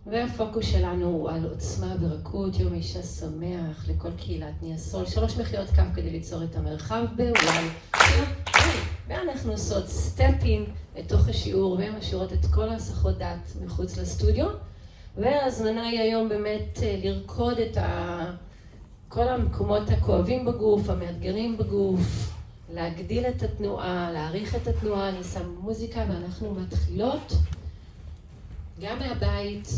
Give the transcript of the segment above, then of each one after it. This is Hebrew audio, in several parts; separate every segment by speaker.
Speaker 1: והפוקוס שלנו הוא על עוצמה ורכות, יום אישה שמח לכל קהילת ניאסול, 3 מחיאות כף כדי ליצור את המרחב בוואי. ואנחנו עושות סטפים לתוך השיעור ומשאירות את כל ההסחות דעת מחוץ לסטודיו. וההזמנה היא היום באמת לרקוד את כל המקומות הכואבים בגוף, המאתגרים בגוף, להגדיל את התנועה, להעריך את התנועה. אני שם מוזיקה ואנחנו מתחילות. גם מהבית,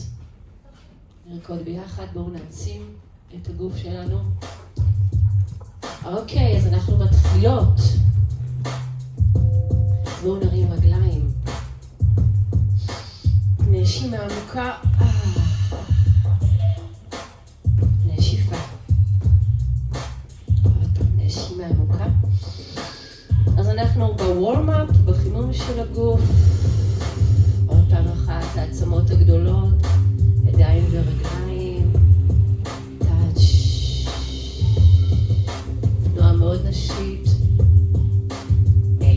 Speaker 1: נרקוד ביחד, בואו נעצים את הגוף שלנו. אוקיי, אז אנחנו מתחילות. בואו נרים רגליים. נשימה עמוקה. נשיפה. נשימה עמוקה. אז אנחנו בוורם-אפ, בחימום של הגוף. עוד פעם אחת, העצמות הגדולות, ידיים ורגליים, טאץ', תנועה מאוד נשית,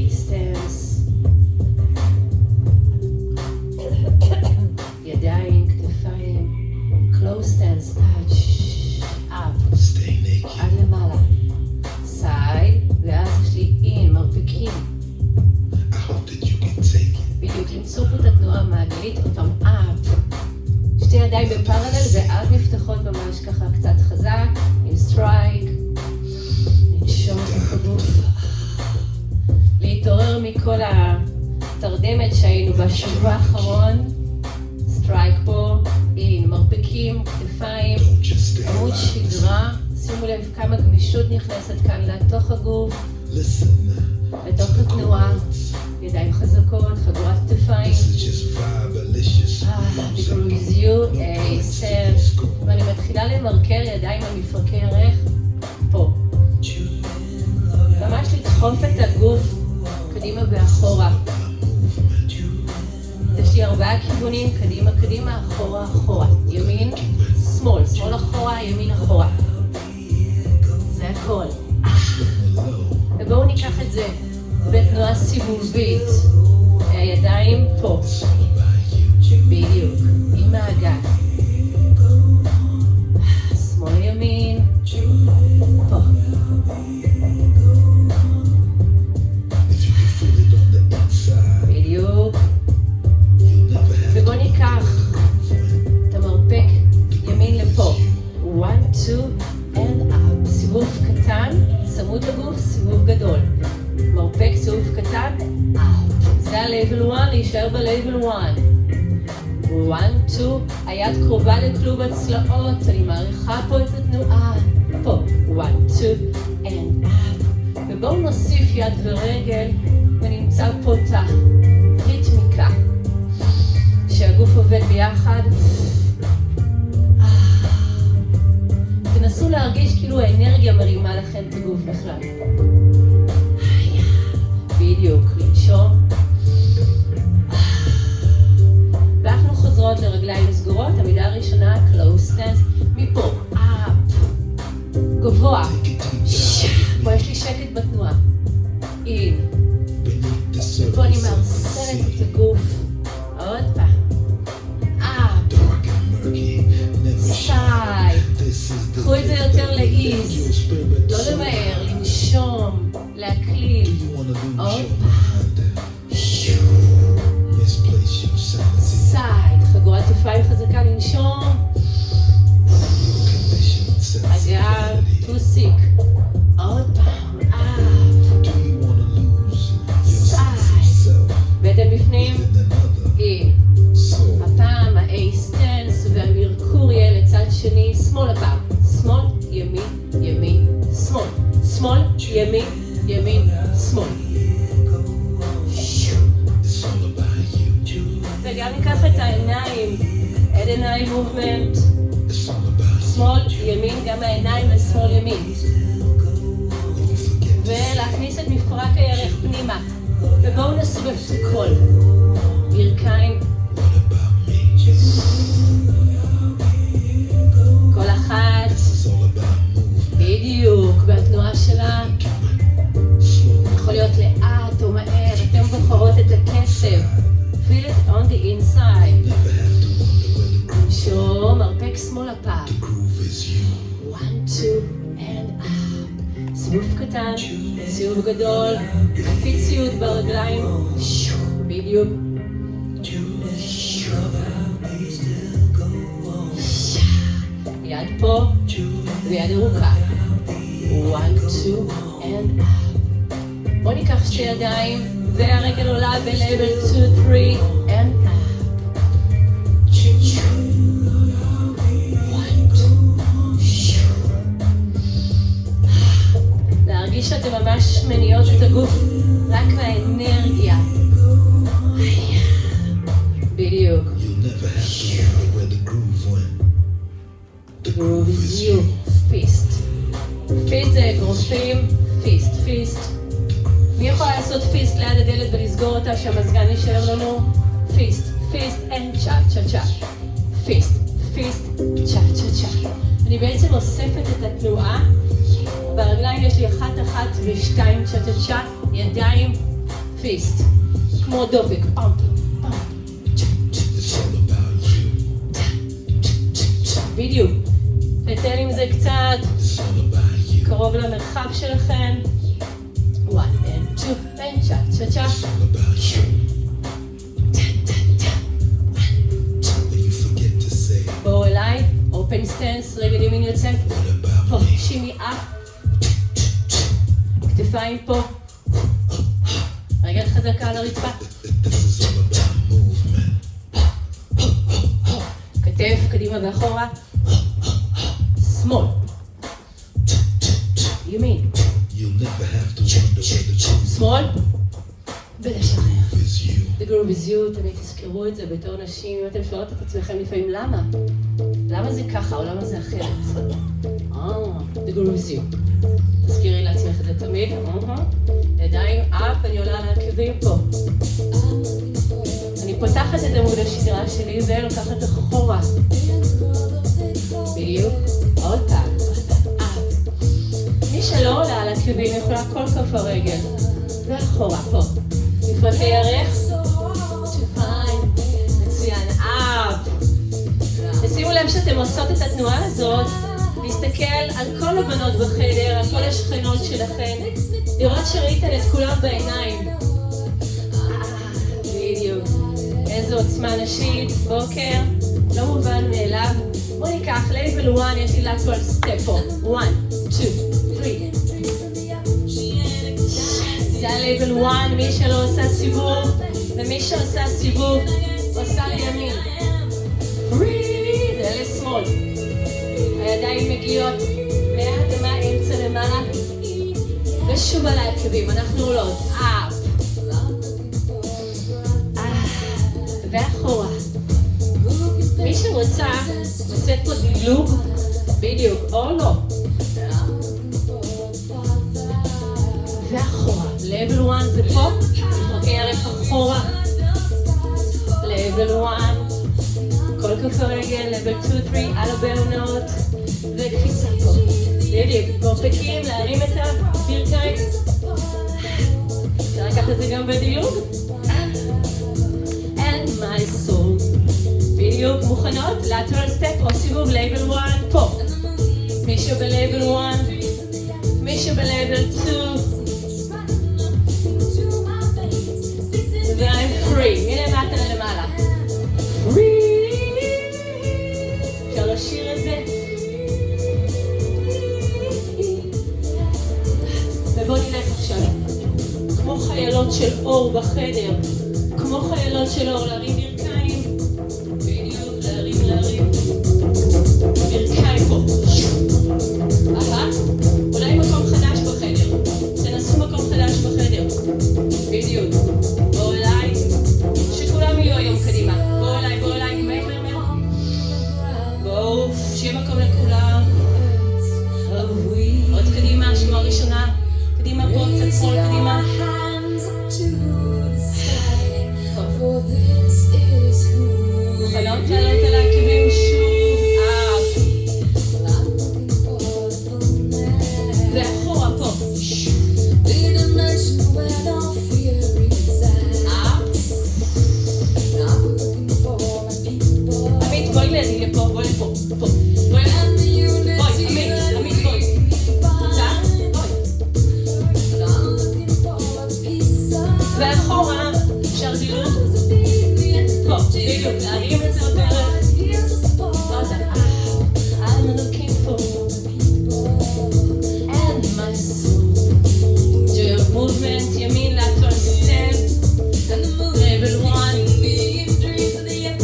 Speaker 1: סטנס, ידיים, כתפיים, close stance, touch, up, עד למעלה, side, ואז יש לי in, מרפקים. בדיוק, למצוא פה את התנועה המעגלית, עוד פעם, up. שתי ידיים בפרלל, ואז נפתחות ממש ככה קצת חזק, עם סטרייק, לנשום את הגוף. להתעורר מכל התרדמת שהיינו בשבוע האחרון, סטרייק פה, עם מרפקים, כתפיים, עמוד שדרה. שימו לב כמה גמישות נכנסת כאן לתוך הגוף, לתוך התנועה. ידיים חזקות, חגורת כתפיים. ואני מתחילה למרקר ידיים על מפרקי ירך. פה. ממש לדחוף את הגוף קדימה ואחורה. יש לי 4 כיוונים, קדימה, קדימה, אחורה, אחורה. ימין, שמאל, שמאל אחורה, ימין אחורה. זה הכל. ובואו ניקח את זה בתנועה סיבובית. הידיים פה. בדיוק. עם מעגל. שמאל ימין. פה. בדיוק. ובואו ניקח את המרפק ימין לפה. 1, 2, and up. סיבוב קטן, צמוד לגוף, סיבוב גדול. מרפק סיבוב קטן, up. זה ה-level 1, להישאר ב-level 1. 1, 2, היד קרובה לכלוב הצלעות, אני מעריכה פה את התנועה. פה, 1, 2, and up. ובואו נוסיף יד ורגל, ונמצא פה את הריתמיקה. שהגוף עובד ביחד. תנסו להרגיש כאילו האנרגיה מרימה לכם את הגוף בכלל. בדיוק, לנשום. ואנחנו חוזרות לרגליים סגורות, המידה הראשונה, close stance, מפה, up, גבוה, פה יש לי שקט בתנועה, in, ופה אני מארסלת את הגוף, עוד פעם, up, side, קחו את זה יותר לאיז, לא למהר, לנשום, להקליל, עוד פעם, סייד, חגורת כתפיים חזקה, לנשום, אגב, טוסיק, עוד פעם, אפ, סייד, בטן בפנים, אין, הפעם ה-A סטנס והמרקור יהיה לצד שני, שמאל הפעם, שמאל, ימין, ימין, שמאל, שמאל, ימין, ימין, שמאל. וגם ניקח את העיניים, עד עיניים מובמנט, שמאל, ימין, גם העיניים לשמאל, ימין. ולהכניס את מפרק הירך פנימה. ובואו נסובב את הכל. ברכיים. כל אחת. בדיוק, והתנועה שלה יכול להיות לאט או מהר. אתם בוחרות את הקצב. Feel it on the inside. נשום, מרפק שמאל הפעם. 1, 2, and up. סיבוב קטן, סיבוב גדול, קפיציות ברגליים. בדיוק. יד פה ויד ארוכה. 1, 2, and up. בואו ניקח שתי ידיים והרגל עולה בלייבל 2, 3, and up. להרגיש שאתם ממש מניעות את הגוף רק מהאנרגיה. בדיוק. The groove is you. פיסט. פיסט זה אגרופים, פיסט, פיסט. מי יכול לעשות פיסט ליד הדלת ולסגור אותה שהמזגן יישאר לנו? פיסט, פיסט, and צ'ה צ'ה צ'ה. פיסט, פיסט, צ'ה צ'ה צ'ה. אני בעצם אוספת את התנועה. ברגליים יש לי 1, 1 ו2 צ'ה צ'ה צ'ה. ידיים, פיסט. כמו דופק, פאמפ, פאמפ. בדיוק. נתן עם זה קצת. קרוב למרחב שלכם. 1 and 2 and צ'ה צ'ה צ'ה. בואו אליי, open stance, רגל ימין יוצא. פה, שימי up. כתפיים פה. רגל חזקה על הרצפה. כתף, קדימה ואחורה. שמאל. ימין. שמאל. ולשחרר. The groove is you, תמיד תזכרו את זה בתור נשים, אם אתם שואלות את עצמכם לפעמים למה? למה זה ככה או למה זה אחרת? The groove is you. תזכירי לעצמך את זה תמיד. ידיים up, אני עולה על העקבים פה. אני פותחת את עמוד השדרה שלי ולוקחת אחורה. בדיוק. עוד פעם. מי שלא עולה על העקבים יכולה כל כף הרגל. ואחורה פה. נפרק לירך. מצוין. up. ושימו לב שאתם עושות את התנועה הזאת. להסתכל על כל הבנות בחדר, על כל השכנות שלכן, לראות שראיתן את כולם בעיניים. בדיוק. איזו עוצמה נשית, בוקר, לא מובן מאליו. בואו ניקח לייבל 1, יש לי lateral step פה. 1, 2, 3. זה הלייבל 1, מי שלא עושה סיבוב, ומי שעושה סיבוב, עושה לימין. זה לשמאל. הידיים מגיעות מהאדמה, אמצע למעלה, ושוב על העקבים, אנחנו עולות, up, ואחורה. מי שרוצה, נוצאת פה דילוג, בדיוק, או לא. ואחורה, level 1 זה פה, נפרקי ערך אחורה, level 1. כל כף הרגל, level 2, 3, על הבלונות, וקפיצה פה. בדיוק, מרפקים, להרים את הברכיים. אפשר לקחת את זה גם בדילוג. And my soul. בדיוק, מוכנות? lateral step או סיבוב level 1 פה. מישהו ב-level 1, מישהו ב-level 2. ו-I'm free, מלמטה למעלה. free. אפשר לשיר את זה. ובואו נלך עכשיו. כמו חיילות של אור בחדר. כמו חיילות של אור, להרים ברכיים. בדיוק, להרים. ברכיים פה. אולי מקום חדש בחדר. תנסו מקום חדש בחדר. בדיוק. בואו אליי. שכולם יהיו היום קדימה. בואו אליי. מהר. בואו, שיהיה מקום לכולם. עוד קדימה, שורה ראשונה. קדימה פה, קצת שמאל, קדימה. מוכנות לעלות על העקבים שוב. ואחורה פה. עמית בואי לזי לפה, בואי לפה, פה. בואי, עמית, בואי. רוצה? בואי. ואחורה, אפשר דילוג. פה, בדיוק, להרים את זה עוד דרך. I'm looking for and my soul. Do your movement, ימין לאטו סטפ. level 1.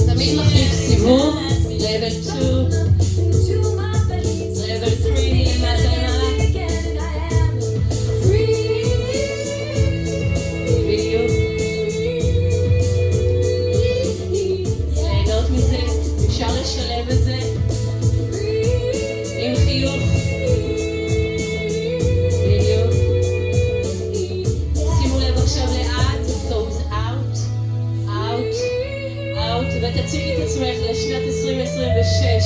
Speaker 1: תמיד מחליף סיבוב. level 2. level 3. למטה למעלה. בדיוק. ליהנות מזה. אפשר לשלב את זה. עם חיוך. בדיוק. שימו לב עכשיו לאט. toes out. out. out. ותציגי את עצמך לשנת 2026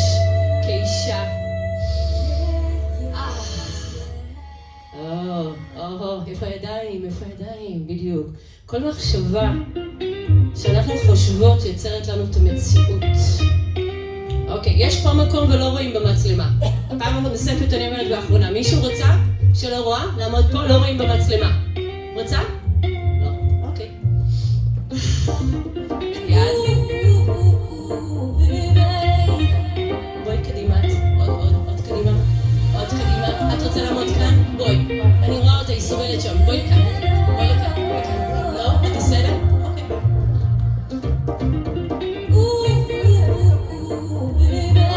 Speaker 1: כאישה. איפה הידיים? איפה הידיים? בדיוק. כל מחשבה שאנחנו חושבות יוצרת לנו את המציאות. אוקיי, יש פה מקום ולא רואים במצלמה. פעם נוספת אני אומרת באחרונה, מישהו רוצה שלא רואה? לעמוד פה, לא רואים במצלמה. רוצה? לא. אוקיי. יד. בואי קדימה. עוד קדימה. עוד קדימה. את רוצה לעמוד כאן? בואי. אני רואה אותה, היא סובלת שם. בואי כאן. בואי לכאן. בואי כאן. לא? את בסדר? אוקיי.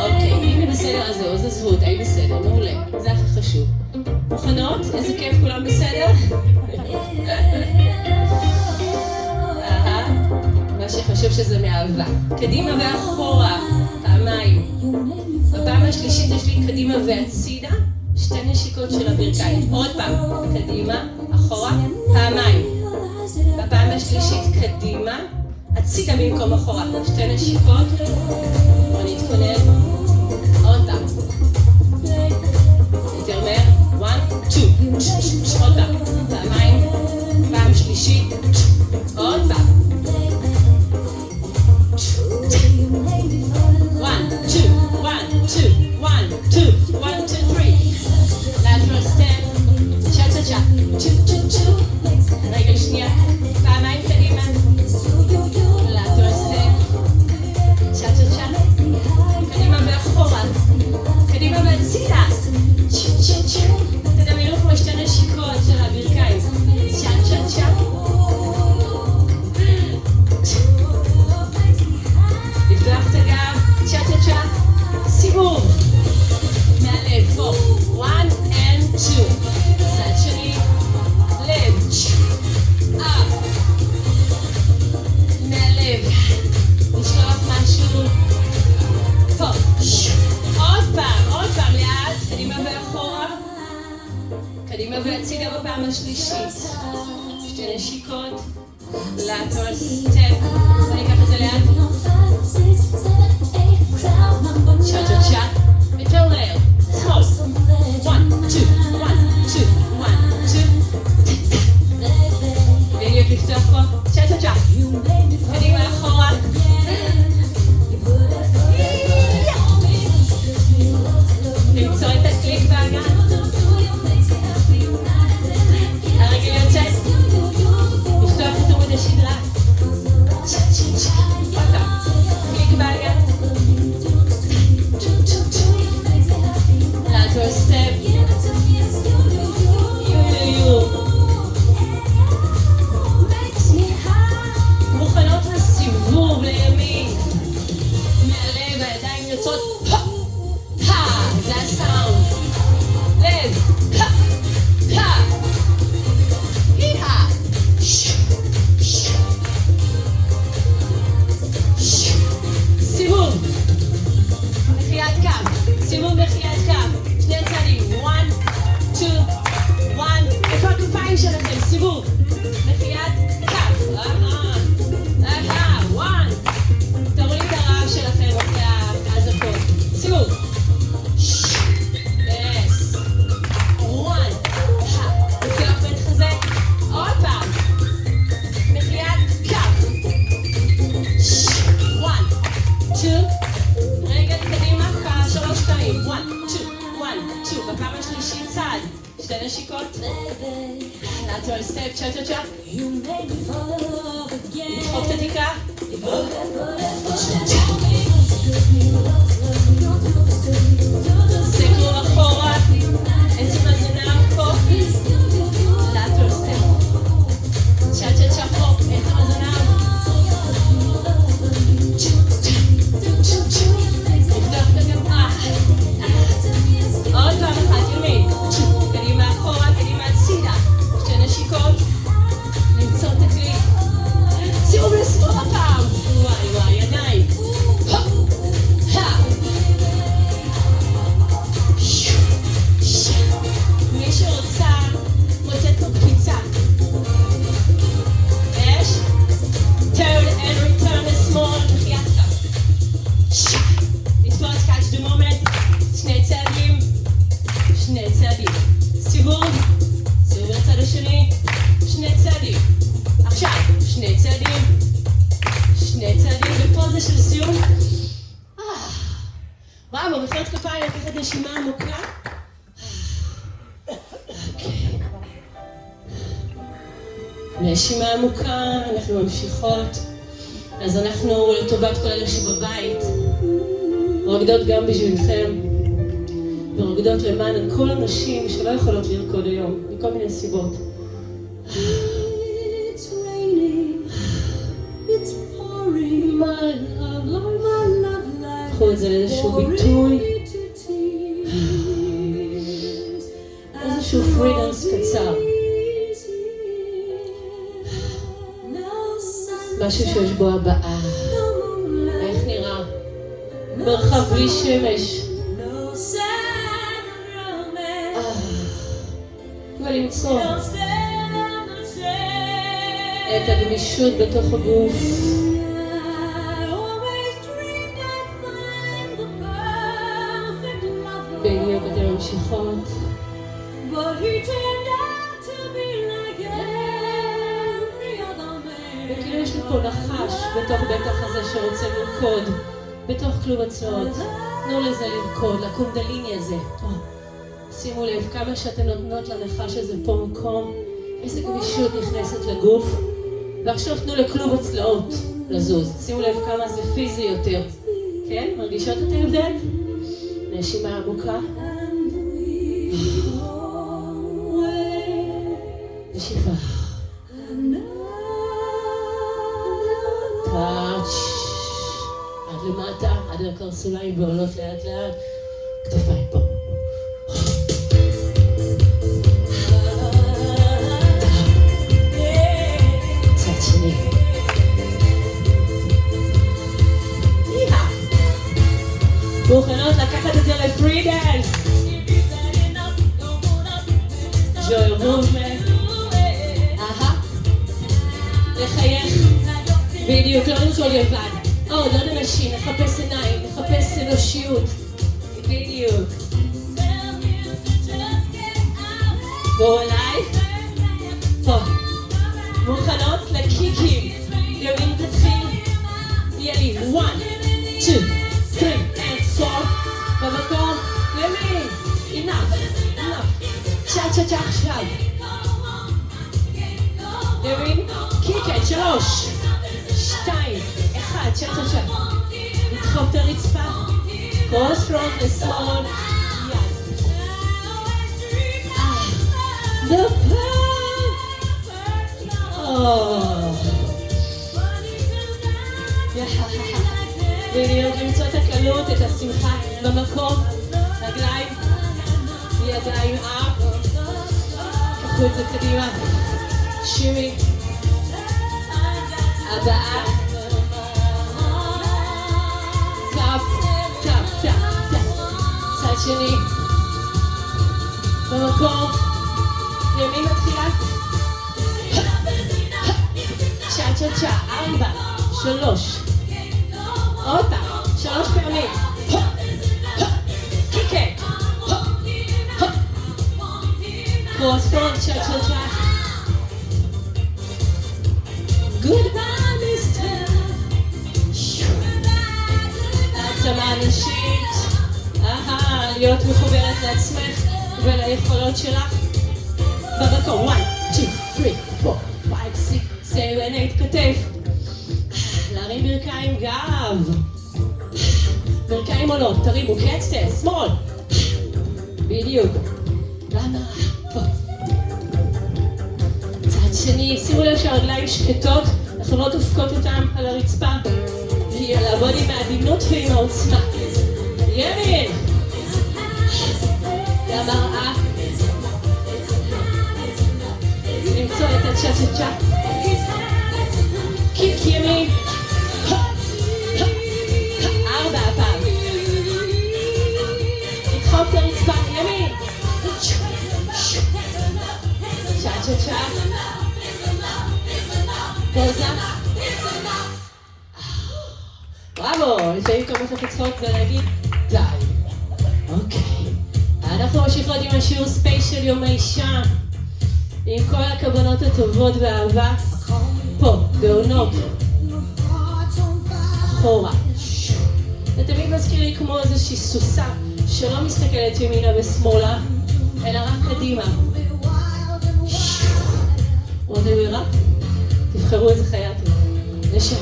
Speaker 1: אוקיי, אם היא בסדר, אז זהו, זה זהות, היי בסדר, מעולה, זה הכי חשוב. מוכנות? איזה כיף, כולם בסדר? מה שחשוב שזה מאהבה. קדימה ואחורה, פעמיים. בפעם השלישית יש לי קדימה והצידה, שתי נשיקות של הברכיים. עוד פעם, קדימה, אחורה, פעמיים. בפעם השלישית קדימה, הצידה במקום אחורה, שתי נשיקות. בוא נתכונן. עוד פעם. יותר מהר. 1, 2. עוד פעם. פעמיים. פעם שלישית. עוד פעם. 1, 2, 1, 2, 1, 2, 1, 2, 3. lateral step. צ'ה צ'ה צ'ה. רגל שנייה. פעמיים קדימה. lateral step. צ'ה צ'ה צ'ה. קדימה ואחורה. קדימה והצידה. תדמיינו כמו שתי נשיקות של הברכיים. צ'ה צ'ה צ'ה. לפתוח את הגב. צ'ה צ'ה צ'ה. סיבוב. מהלב. פה. 1 and 2. צד שני. לב. up. מהלב. לשלוח משהו. פה. עוד פעם לאט. קדימה ואחורה. קדימה והצידה בפעם השלישית. שתי נשיקות. lateral step. אני אקח את זה לאט. צ'ה צ'ה צ'ה. יותר מהר. שמאל. 1, 2, 1, 2, 1, 2. בדיוק לפתוח פה. צ'ה צ'ה צ'ה. קדימה אחורה. למצוא את הקליק באגן. הרגל יוצאת. לפתוח את עמוד השדרה. צ'ה צ'ה צ'ה. עוד פעם. קליק באגן. lateral step. יו. מוכנות לסיבוב לימין. מהלב הידיים יוצאות. זה הסאונד. לב. סיבוב. מחיית קו. סיבוב מחיית קו. שני צעדים. 1, 2, 1. איפה הכפיים שלכם? סיבוב. מחיית קו. 1. תראו לי את הרעב שלכם אחרי האזעקות. lateral step, cha cha cha. לדחוף את התקרה. סקרום אחורה, עצם הזנב פה. lateral step. cha cha cha פה, עצם הזנב. לפתוח את הגפה. עוד פעם אחת, ימין. קדימה אחורה, קדימה הצידה. שתי נשיקות. למצוא את הכלי. סיום לסיום הפעם. וואי וואי, ידיים. מי שרוצה, מוצאת פה קפיצה. אש. turn and return the small. מחיית כף. לתפוס catch the moment. שני צעדים. שני צעדים. סיבוב. סיבוב לצד השני. שני צעדים. עכשיו. שני צעדים. שני צעדים בפוזה של סיום. בראבו, מחיאות כפיים, לקחת נשימה עמוקה. נשימה עמוקה, אנחנו ממשיכות. אז אנחנו לטובת כל אלה שבבית, רוקדות גם בשבילכם, ורוקדות למען כל הנשים שלא יכולות לרקוד היום, מכל מיני סיבות. קחו את זה לאיזשהו ביטוי, איזשהו פרידנס קצר. משהו שיש בו הבאה. איך נראה? מרחב בלי שמש. ולמצוא את הגמישות בתוך הגוף. בדיוק אתם ממשיכות. וכאילו יש לי פה נחש בתוך בטח הזה שרוצה לרקוד, בתוך כלוב הצלעות. תנו לזה לרקוד, לקונדליני הזה. שימו לב כמה שאתן נותנות לנחש הזה פה מקום, איזה גמישות נכנסת לגוף. ועכשיו תנו לכלוב הצלעות לזוז. שימו לב כמה זה פיזי יותר. כן? מרגישות את ההבדל? נשימה עמוקה. נשיפה. טאץ'. עד למטה, עד הקרסוליים ועולות לאט לאט. כתפיים פה. צד שני. מוכנות לקחת את זה לפרי דנס. ג'וי מובמנט. לחייך. בדיוק, לא נרקוד לבד. עוד אנשים, נחפש עיניים, נחפש אנושיות. בדיוק. בואו אליי. פה. מוכנות לקיקים. ימין תתחיל. יהיה לי 1, 2, 3, and 4. במקום. ימין. enough. צ'ה צ'ה צ'ה עכשיו. ימין. קיקט. 3, 2, 1. צ'ה צ'ה צ'ה. לדחוף את הרצפה. קרוס פרונט לשמאל. The בדיוק, למצוא את הקלות, את השמחה במקום, רגליים, ידיים up, קחו את זה קדימה, שימי, הבאה, טאפ, טאפ, טאפ, טאפ, צד שני, במקום, ימין מתחילה, צ'ה צ'ה צ'ה, 4, 3, עוד פעם, 3 פעמים, קיקט, קרוס פרונט, צ'ה צ'ה צ'ה, גודביי מיסטר, העצמה נשית, להיות מחוברת לעצמך וליכולות שלך, במקום, 1, 2, 4, 5, 6, 7, 8, כתף. להרים ברכיים גב. ברכיים עולות, תרימו, קצת, שמאל. בדיוק. למה? פה. צד שני, שימו לב שהרגליים שקטות, אנחנו לא דופקות אותם על הרצפה. לעבוד עם העדינות ועם העוצמה. ימין. למראה. למצוא את הצ'ה-צ'ה-צ'ה. קיק ימין. 4 הפעם. לדחוף את הרצפה. ימין. צ'ה-צ'ה-צ'ה. פוזה. בראבו, לפעמים כל מה שאנחנו צריכות זה להגיד די. אוקיי. אנחנו ממשיכות עם השיעור ספייס של יום האישה. עם כל הכוונות הטובות והאהבה. פה, בעונות. אחורה. זה תמיד מזכיר לי כמו איזושהי סוסה שלא מסתכלת ימינה ושמאלה, אלא רק קדימה. עוד אמירה? תבחרו איזה חיה אתם. לשם.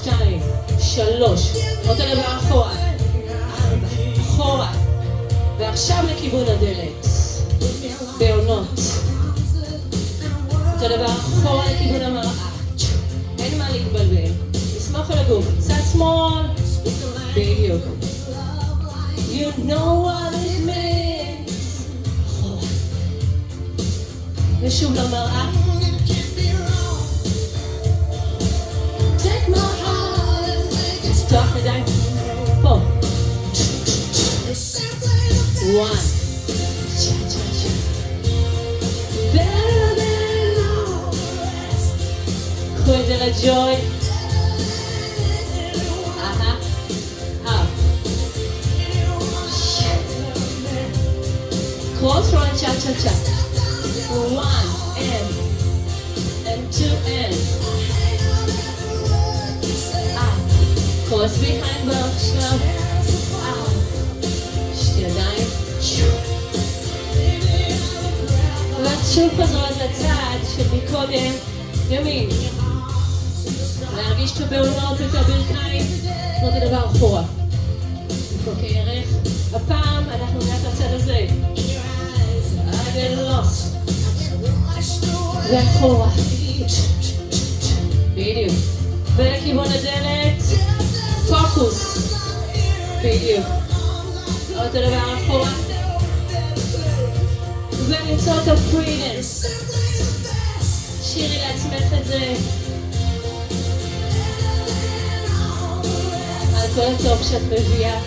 Speaker 1: 2, 3. אותו דבר אחורה. 4. אחורה. ועכשיו לכיוון הדלת. בעונות. אותו דבר אחורה לכיוון המראה. אין מה להתבלבל. נשמח על הגוף. צד שמאל. בדיוק. You know what it means. אחורה. ושוב למראה. לפתוח ידיים. פה. 1. צ'ה-צ'ה-צ'ה. קחו את זה לג'וי. Cross run cha-cha-cha. 1 and 2 and up. Cross behind back עכשיו. up. שתי ידיים. ואת שוב חזרות לצד שמקודם. ימין. להרגיש את הבעונות ואת הברכיים. זאת הדבר אחורה. פה כערך. הפעם אנחנו נראה את הצד הזה. וללוס. ואחורה. בדיוק. ולכיוון הדלת. פוקוס. בדיוק. אותו דבר אחורה. ולמצוא את הפרידנס. שירי לעצמך את זה. על כל הטוב שאת מביאה.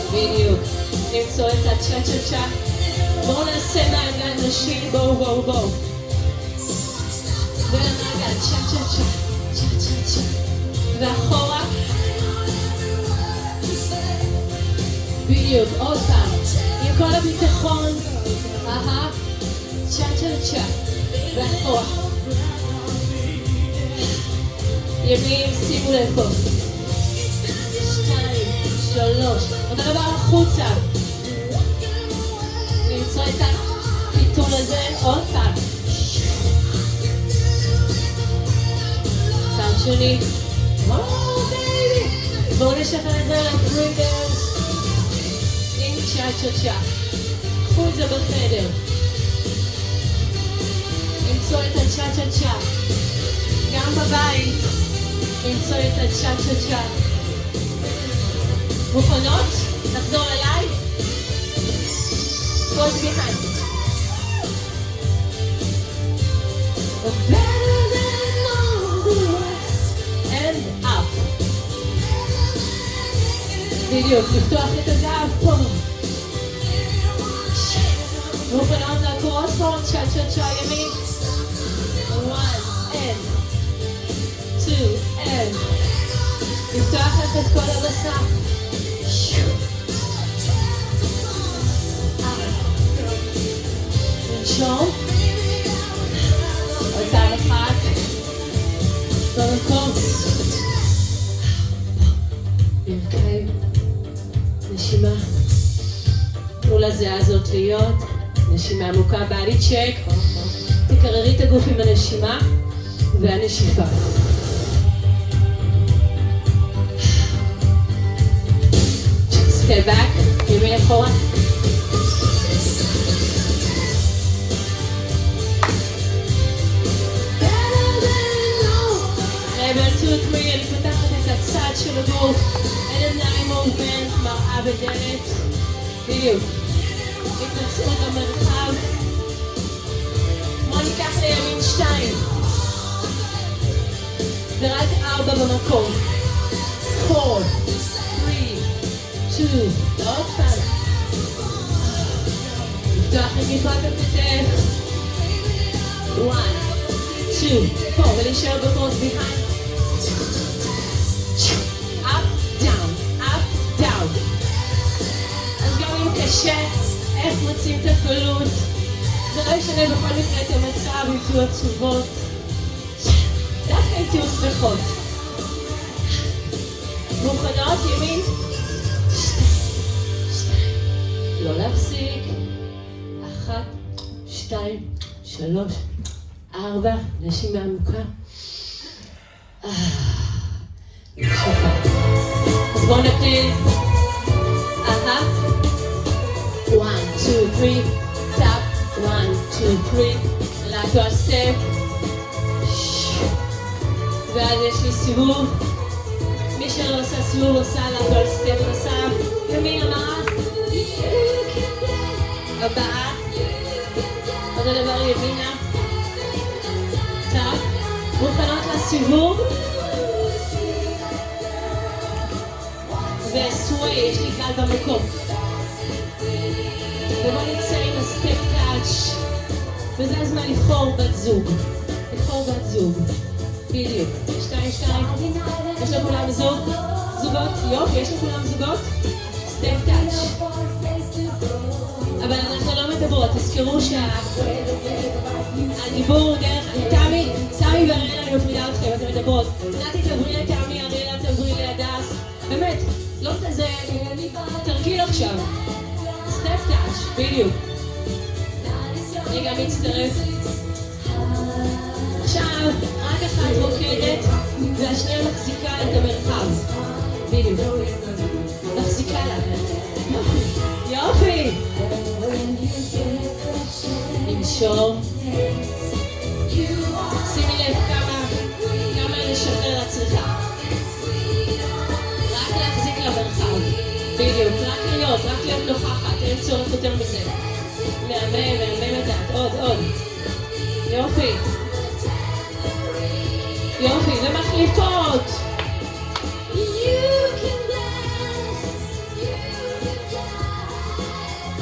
Speaker 1: בדיוק. למצוא את הצ'ה-צ'ה-צ'ה. בואו נעשה מעגל נשים. בואו. ולמעגל. צ'ה-צ'ה-צ'ה. צ'ה-צ'ה-צ'ה. ואחורה. בדיוק. עוד פעם. עם כל הביטחון. צ'ה-צ'ה-צ'ה. ואחורה. ימין, שימו לב פה. 2, 3. אותו דבר החוצה. למצוא את הפיתול הזה עוד פעם. צד שני. בואו נשחרר את זה לפרידנס. עם צ'ה-צ'ה-צ'ה. קחו את זה בחדר. למצוא את הצ'ה-צ'ה-צ'ה. גם בבית. למצוא את הצ'ה-צ'ה-צ'ה. מוכנות? נחזור אליי. Close behind. Better than all the rest. And up. בדיוק, לפתוח את הגב פה. מוכנות לקרוס פה, צ'ה-צ'ה-צ'ה ימין. 1 and 2 and. לפתוח את כל הבשר. נשום. עוד פעם אחת. במקום. ברכיים. נשימה. תנו לזיעה הזאת להיות. נשימה עמוקה, בody check. תקררי את הגוף עם הנשימה והנשיפה. Step back, ימין אחורה. level 2, 3, אני פותחת את הצד של הגוף. עיניים מובן, מראה בדלת. בדיוק. התנצלות במרחב. בואו ניקח לימין 2. ורק 4 במקום. 4, 3, 2, עוד פעם. לפתוח את כיפת הכתף. 1, 2, 4, ולהישאר בקרוס behind. up, down, up, down. אז גם אם קשה, איך מוצאים את הקלות? זה לא ישנה בכל מקרה את המצב, אם תהיו עצובות. דווקא אם תהיו שמחות. מוכנות, ימין? 2. לא להפסיק. 1, 2, 3, 4. נשימה עמוקה. אז בואו נתחיל. 1, 2, 3. Tap. 1, 2, 3. לאט הסטפ. ואז יש לי סיבוב. מי שלא עושה סיבוב עושה לאט הסטפ נוסף. ימין המראה. הבאה. עוד הדבר ימינה. טאפ. מוכנות לסיבוב. וסווי, יש לי גל במקום. ובוא נצא עם הסטפ טאץ'. וזה הזמן לבחור בת זוג. לבחור בת זוג. בדיוק. 2, 2. יש לכולם זוג? זוגות? יופי, יש לכולם זוגות? סטפ טאץ'. אבל אנחנו לא מדברות. תזכרו שהדיבור דרך... תמי ואריאלה, אני מפרידה אתכם, אתם מדברות. נתי תעברי לתמי, אריאלה תעברי להדס. באמת, לא כזה, תרגיל עכשיו. סטפ טאץ', בדיוק. אני גם מצטרף. עכשיו, רק אחת רוקדת, והשנייה מחזיקה את המרחב. בדיוק. מחזיקה לה. יופי! נמשור. שימי לב כמה לשחרר עצמך. רק להחזיק למרחב. בדיוק, רק להיות נוכחת, אין צורך יותר מזה. מהמם את. עוד. יופי. ומחליפות.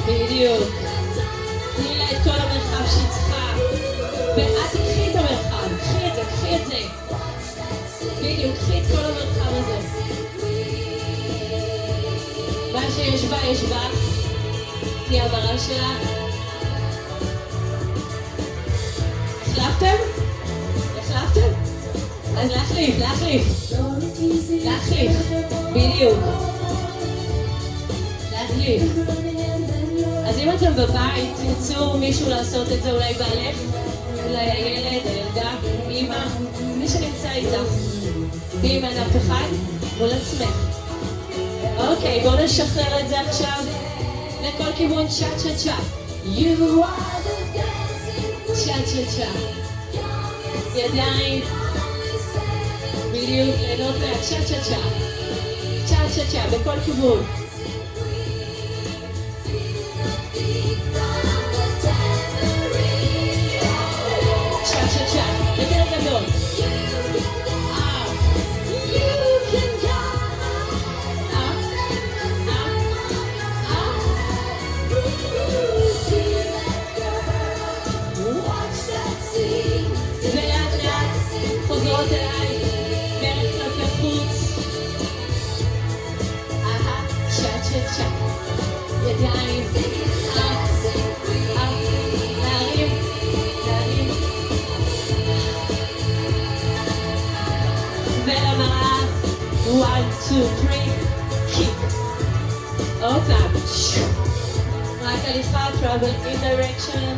Speaker 1: בדיוק. תני לה את כל המרחב שהיא צריכה. ואת תקחי את המרחב. קחי את זה. בדיוק, קחי את כל המרחב הזה. מה שיש בה, יש בה. תהיה המראה שלה. החלפתם? אז להחליף. בדיוק. להחליף. אז אם אתם בבית, תרצו מישהו לעשות את זה, אולי בעלך, אולי הילד, הילדה, אמא, מי שנמצא איתך. ואם אין אף אחד, מול עצמך. אוקיי, בואו נשחרר את זה עכשיו. לכל כיוון צ'ה. You are the dancing צ'ה. ידיים. בדיוק, ליהנות צ'ה. צ'ה, בכל כיוון. צ'ה, יותר גדול. חוזרות אליי, בערך כלפי חוץ. צ'ה. ידיים. להרים. ולמראה. 1, 2, 3. קיק. עוד פעם. רק הליכה, travel in direction.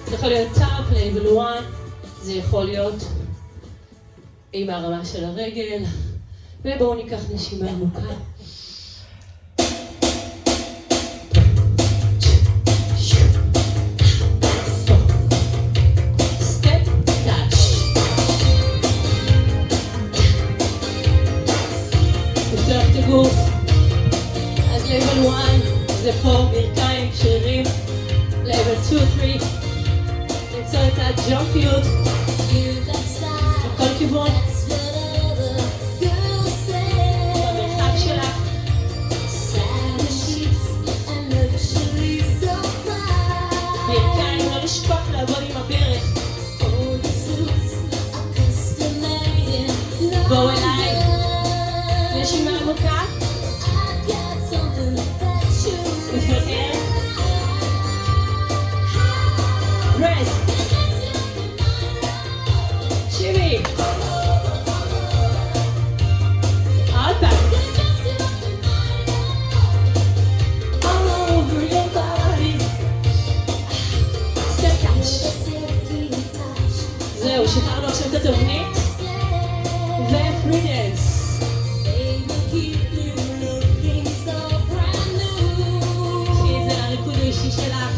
Speaker 1: זה יכול להיות טאפ, level 1, זה יכול להיות עם הרמה של הרגל, ובואו ניקח נשימה עמוקה. סטפ, טאץ'. לפתוח את הגוף. אז level 1 זה פה, ברכיים, שרירים. level 2, 3. למצוא את הג'ומפיות בכל כיוון במרחק שלך. ברכיים, לא לשכוח לעבוד עם הברך. בואו אליי, נשימה עמוקה, לפרקר, rest. שימי. עוד פעם. All over your body. Step touch. זהו, שחררנו עכשיו את התבנית. ו-free dance. קחי את זה לריקוד האישי שלך.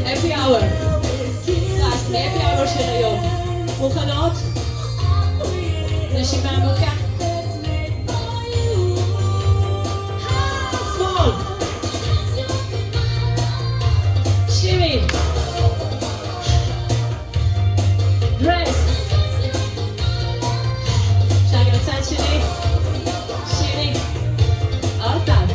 Speaker 1: happy hour. happy hour של היום. מוכנות? נשימה עמוקה. שמאל. שימי. דרס. עכשיו גם צד שני. שימי. עוד פעם.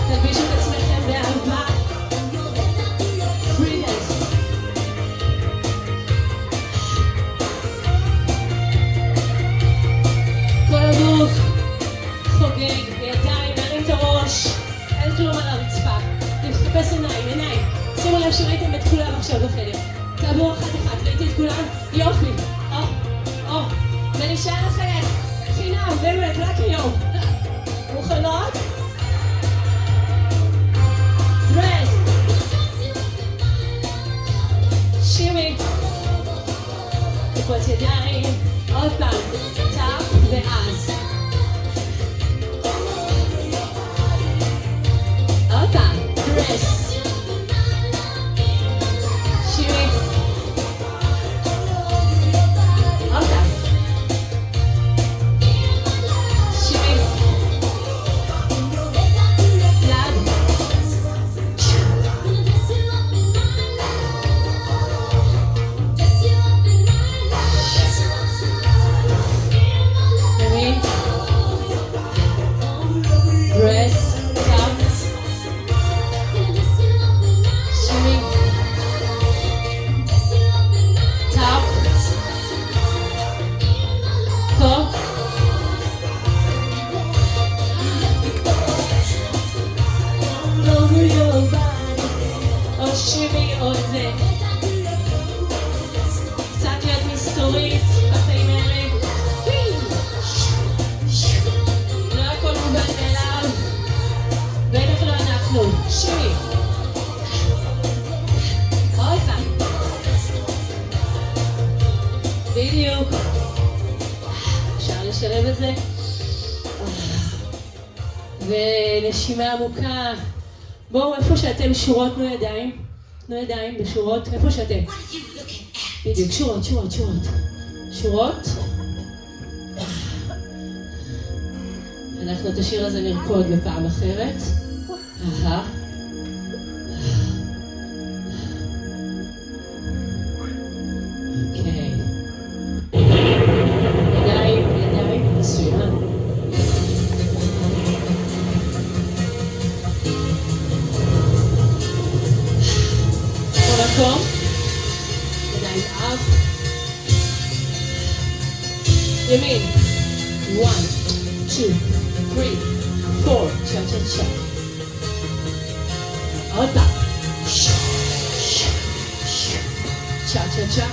Speaker 1: תלבישו את עצמכם באהבה. free dance. כל הגוף חוגג, ידיים, נרים את הראש, אין כלום על הרצפה. לחפש עיניים. שימו לב שראיתם את כולם עכשיו בחדר. תעבור אחת, ראיתי את כולם? יופי. ונשאר לחייך. חינם, באמת, רק היום. מוכנות? דרס. שימי. תקפוץ ידיים. עוד פעם. טאפ ואז. עוד פעם. דרס. שימי. עוד פעם. שימי. יד. ימין. דרס. טאפ. שימי. טאפ. פה. over your body. עוד שימי, עוד זה. קצת להיות מסתורית בחיים האלה. לא הכל מובן מאליו. בטח לא אנחנו. שימי. עוד פעם. בדיוק. אפשר לשלב את זה. ונשימה עמוקה. בואו, איפה שאתם שורות, תנו ידיים. תנו ידיים בשורות, איפה שאתם. בדיוק, שורות. אנחנו את השיר הזה נרקוד בפעם אחרת. אוקיי. ידיים, מצוין. במקום. ידיים אף. ימין. 1, 2, 3, 4. צ'ה. עוד פעם. צ'ה צ'ה צ'ה.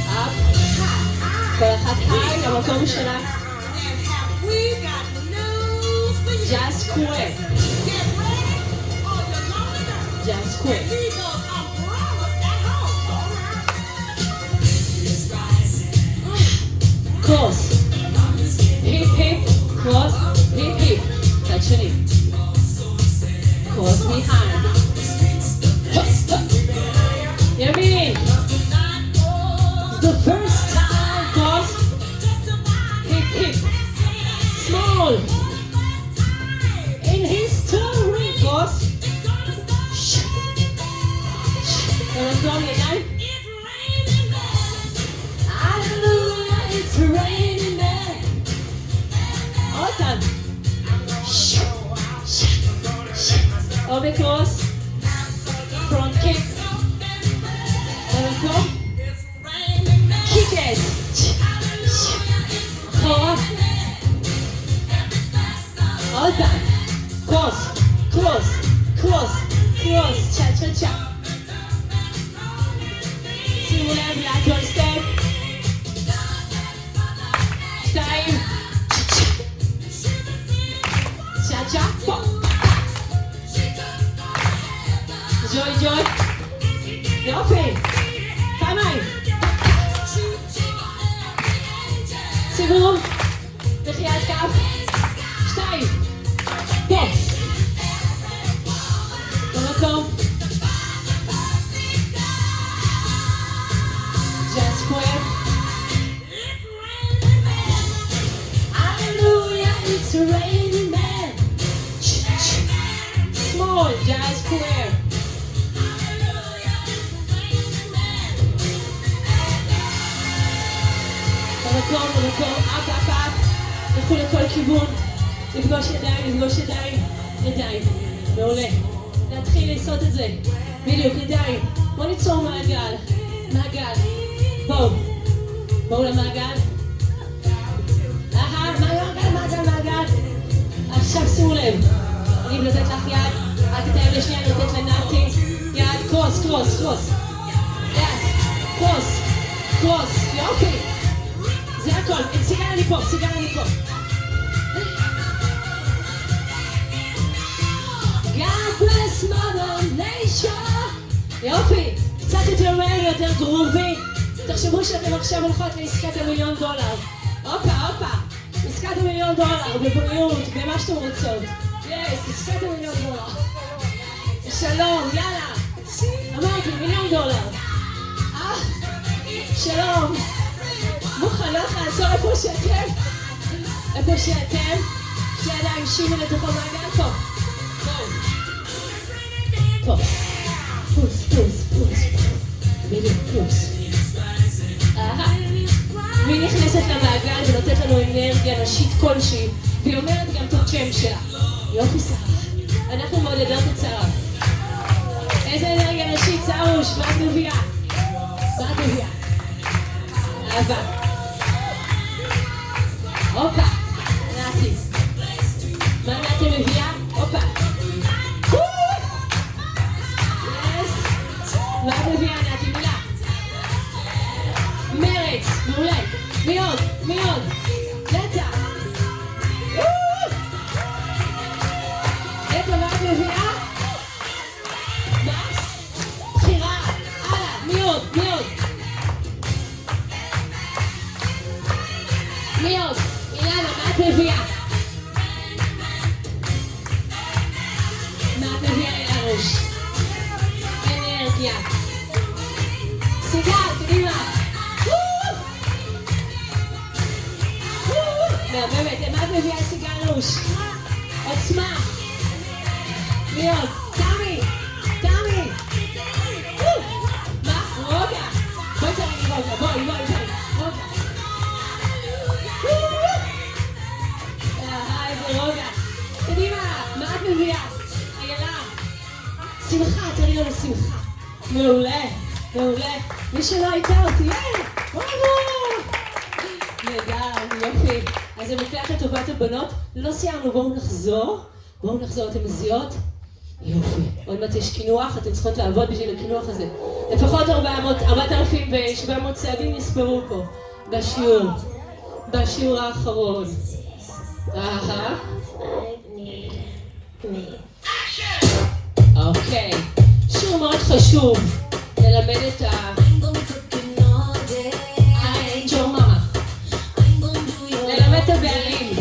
Speaker 1: אפ. כל אחת היי למקום שלה. Just quit. Just quit. Cross. Hip hip. Cross. Hip hip. צד שני. Cross behind. ימין. The first time. Cross. Hip hip. Small. In history. Cross. ולחזור ידיים. Hallelujah, it's raining man. עוד פעם. או בקרוס. Front kick. ולמקום. Kick it. אחורה. עוד פעם. קרוס. קרוס. קרוס. קרוס. צ'ה צ'ה צ'ה. שימו לב לאטול סטפ. 2. צ'ה צ'ה. פה. ג'וי ג'וי. יופי. פעמיים. סיבוב. בחיית כף. 2. פה. במקום. Just quit. Hallelujah, it's raining man. Small, just quit. במקום, אפ, אפ, אפ. לכו לכל כיוון. לפגוש ידיים, לפגוש ידיים. ידיים. מעולה. להתחיל לעשות את זה. בדיוק, ידיים. בואו ניצור מעגל. מעגל. בואו למעגל. מעגל. עכשיו שימו לב. אני נותנת לך יד. אל תתאם לשנייה, נותנת לנתי. יד, קרוס. יד, קרוס. יופי. זה הכל. סיגל אני פה. God bless Mother Nature. יופי. קצת יותר מהר, יותר גרובי. תחשבו שאתם עכשיו הולכות לעסקת $1,000,000. הופה. עסקת $1,000,000. בבריאות, במה שאתם רוצות. עסקת $1,000,000. שלום, יאללה. אמרתי, $1,000,000. שלום. מוכנות לעצור איפה שאתם. שידיים שימו לתוכו מעגל פה. פה. פוס. בדיוק, פוס. והיא נכנסת למעגל ונותנת לנו אנרגיה נשית כלשהי, והיא אומרת גם את השם שלה. יופי שרה. אנחנו מעודדות את שרה. איזה אנרגיה נשית, שרוש? מה את מביאה? אהבה. הופה. נתי. מה נתי מביאה? הופה. מה את מביאה נתי? מילה. מרץ. מעולה. מי עוד? נטע. נטע, מה את מביאה? מקס. בחירה. הלאה. מי עוד? אילנה, מה את מביאה? אילרוש? אנרגיה. סיגל, קדימה. באמת, מה את מביאה סיגל רוש? עוצמה. מי עוד? תמי. מה? רוגע. בואי תראי רוגע, בואי. רוגע. קדימה, מה את מביאה? איילה. שמחה, תראי לנו שמחה. מעולה. מי שלא הייתה אותי, נהדר, יופי. אז זה מקלח לטובת הבנות. לא סיימנו, בואו נחזור. אתם מזיעות? יופי. עוד מעט יש קינוח, אתם צריכות לעבוד בשביל הקינוח הזה. לפחות 4,700 צעדים נספרו פה, בשיעור האחרון. אוקיי. שיעור מאוד חשוב ללמד את ללמד את הבעלים.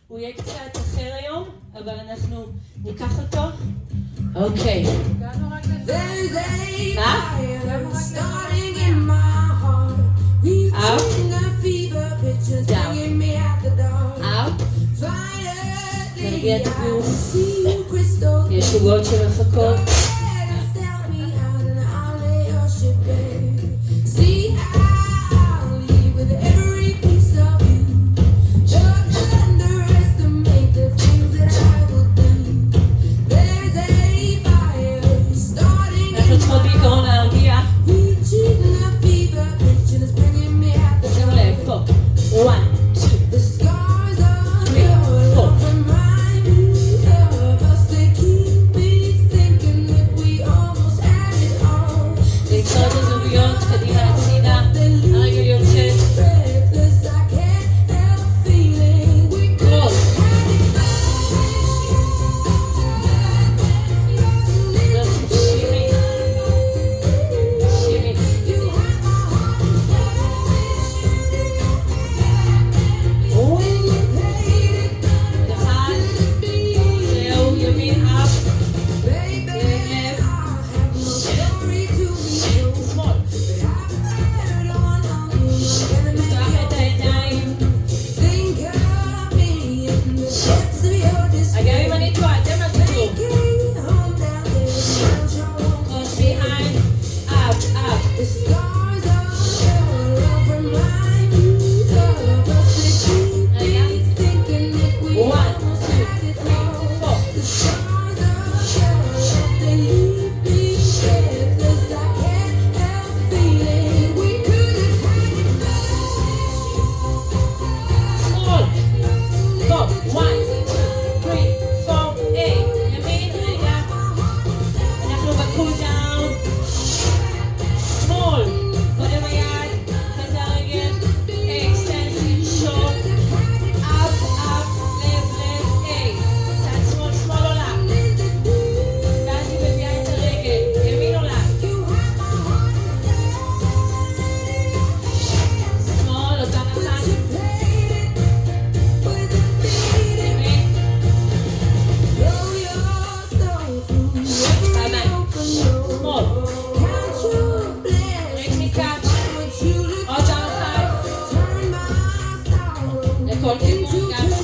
Speaker 1: הוא יהיה קצת אחר היום, אבל אנחנו ניקח אותו. אוקיי. מה? up, down, up, נרגיע את הגוף, יש עוגות שמחכות. אנחנו צריכות בעיקרון להרגיע. שימו לב, פה, 1, 2, 3, 4.
Speaker 2: לכל כיוון, גם